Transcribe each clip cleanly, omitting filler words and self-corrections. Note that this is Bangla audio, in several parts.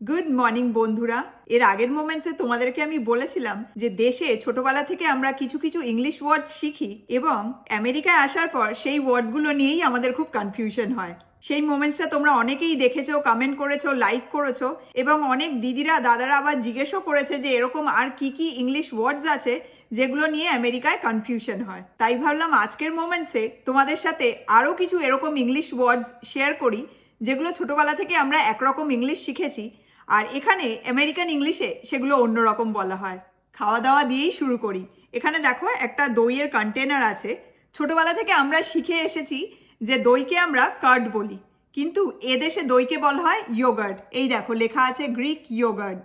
গুড মর্নিং বন্ধুরা। এর আগের মোমেন্টসে তোমাদেরকে আমি বলেছিলাম যে দেশে ছোটবেলা থেকে আমরা কিছু কিছু ইংলিশ ওয়ার্ড শিখি এবং আমেরিকায় আসার পর সেই ওয়ার্ডসগুলো নিয়েই আমাদের খুব কনফিউশন হয়। সেই মোমেন্টসটা তোমরা অনেকেই দেখেছো, কমেন্ট করেছো, লাইক করেছো এবং অনেক দিদিরা দাদারা আবার জিজ্ঞেসও করেছে যে এরকম আর কি কি ইংলিশ ওয়ার্ডস আছে যেগুলো নিয়ে আমেরিকায় কনফিউশন হয়। তাই ভাবলাম আজকের মোমেন্টসে তোমাদের সাথে আরও কিছু এরকম ইংলিশ ওয়ার্ডস শেয়ার করি যেগুলো ছোটবেলা থেকে আমরা একরকম ইংলিশ শিখেছি আর এখানে আমেরিকান ইংলিশে সেগুলো অন্যরকম বলা হয়। খাওয়া দাওয়া দিয়েই শুরু করি। এখানে দেখো একটা দইয়ের কন্টেনার আছে। ছোটবেলা থেকে আমরা শিখে এসেছি যে দইকে আমরা কার্ড বলি, কিন্তু এদেশে দইকে বলা হয় ইয়োগার্ট। এই দেখো লেখা আছে গ্রিক ইয়োগার্ট।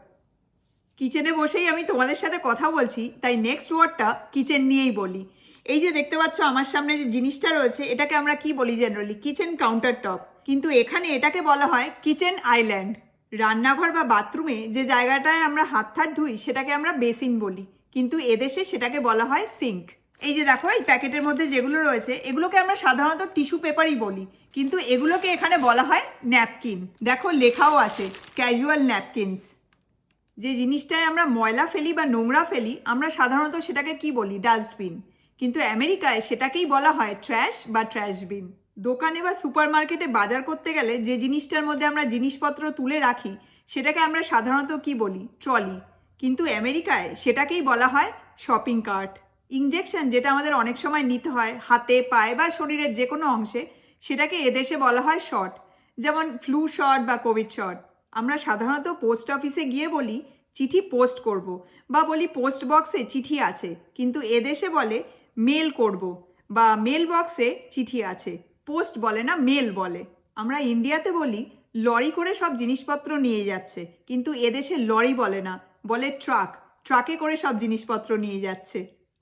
কিচেনে বসেই আমি তোমাদের সাথে কথা বলছি, তাই নেক্সট ওয়ার্ডটা কিচেন নিয়েই বলি। এই যে দেখতে পাচ্ছ আমার সামনে যে জিনিসটা রয়েছে এটাকে আমরা কি বলি জেনারেলি? কিচেন কাউন্টার টপ, কিন্তু এখানে এটাকে বলা হয় কিচেন আইল্যান্ড। রান্নাঘর বা বাথরুমে যে জায়গাটায় আমরা হাত ধুই সেটাকে আমরা বেসিন বলি, কিন্তু এদেশে সেটাকে বলা হয় সিঙ্ক। এই যে দেখো এই প্যাকেটের মধ্যে যেগুলো রয়েছে এগুলোকে আমরা সাধারণত টিস্যু পেপারই বলি, কিন্তু এগুলোকে এখানে বলা হয় ন্যাপকিন। দেখো লেখাও আছে ক্যাজুয়াল ন্যাপকিনস। যে জিনিসটায় আমরা ময়লা ফেলি বা নোংরা ফেলি আমরা সাধারণত সেটাকে কি বলি? ডাস্টবিন, কিন্তু আমেরিকায় সেটাকেই বলা হয় ট্র্যাশ বা ট্র্যাশ বিন। দোকানে বা সুপার মার্কেটে বাজার করতে গেলে যে জিনিসটার মধ্যে আমরা জিনিসপত্র তুলে রাখি সেটাকে আমরা সাধারণত কি বলি? ট্রলি, কিন্তু আমেরিকায় সেটাকেই বলা হয় শপিং কার্ট। ইনজেকশন যেটা আমাদের অনেক সময় নিতে হয় হাতে, পায়ে বা শরীরের যে কোনো অংশে, সেটাকে এদেশে বলা হয় শট, যেমন ফ্লু শট বা কোভিড শট। আমরা সাধারণত পোস্ট অফিসে গিয়ে বলি চিঠি পোস্ট করব বা বলি পোস্ট বক্সে চিঠি আছে, কিন্তু এদেশে বলে মেল করব বা মেল বক্সে চিঠি আছে। পোস্ট বলে না, মেল বলে। আমরা ইন্ডিয়াতে বলি লরি করে সব জিনিসপত্র নিয়ে যাচ্ছে, কিন্তু এদেশে লরি বলে না, বলে ট্রাক, ট্রাকে করে সব জিনিসপত্র নিয়ে যাচ্ছে।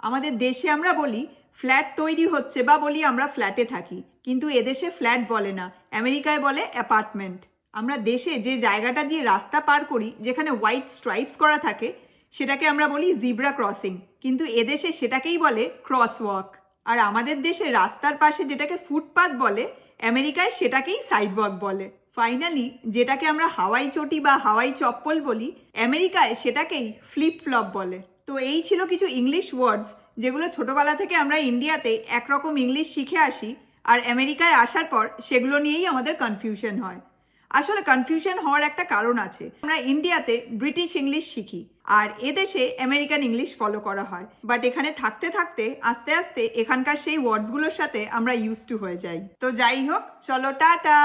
আমাদের দেশে আমরা বলি ফ্ল্যাট তৈরি হচ্ছে বা বলি আমরা ফ্ল্যাটে থাকি, কিন্তু এদেশে ফ্ল্যাট বলে না, আমেরিকায় বলে অ্যাপার্টমেন্ট। আমরা দেশে যে জায়গাটা দিয়ে রাস্তা পার করি যেখানে হোয়াইট স্ট্রাইপস করা থাকে সেটাকে আমরা বলি জিব্রা ক্রসিং, কিন্তু এদেশে সেটাকেই বলে ক্রসওয়াক। আর আমাদের দেশে রাস্তার পাশে যেটাকে ফুটপাথ বলে আমেরিকায় সেটাকেই সাইডওয়াক বলে। ফাইনালি যেটাকে আমরা হাওয়াই চটি বা হাওয়াই চপ্পল বলি আমেরিকায় সেটাকেই ফ্লিপ ফ্লপ বলে। তো এই ছিল কিছু ইংলিশ ওয়ার্ডস যেগুলো ছোটবেলা থেকে আমরা ইন্ডিয়াতে একরকম ইংলিশ শিখে আসি আর আমেরিকায় আসার পর সেগুলো নিয়েই আমাদের কনফিউশন হয়। আসলে কনফিউশন হওয়ার একটা কারণ আছে। আমরা ইন্ডিয়াতে ব্রিটিশ ইংলিশ শিখি আর এদেশে আমেরিকান ইংলিশ ফলো করা হয়, বাট এখানে থাকতে থাকতে আস্তে আস্তে এখানকার সেই ওয়ার্ডসগুলোর সাথে আমরা ইউজ টু হয়ে যাই। তো যাই হোক, চলো টাটা।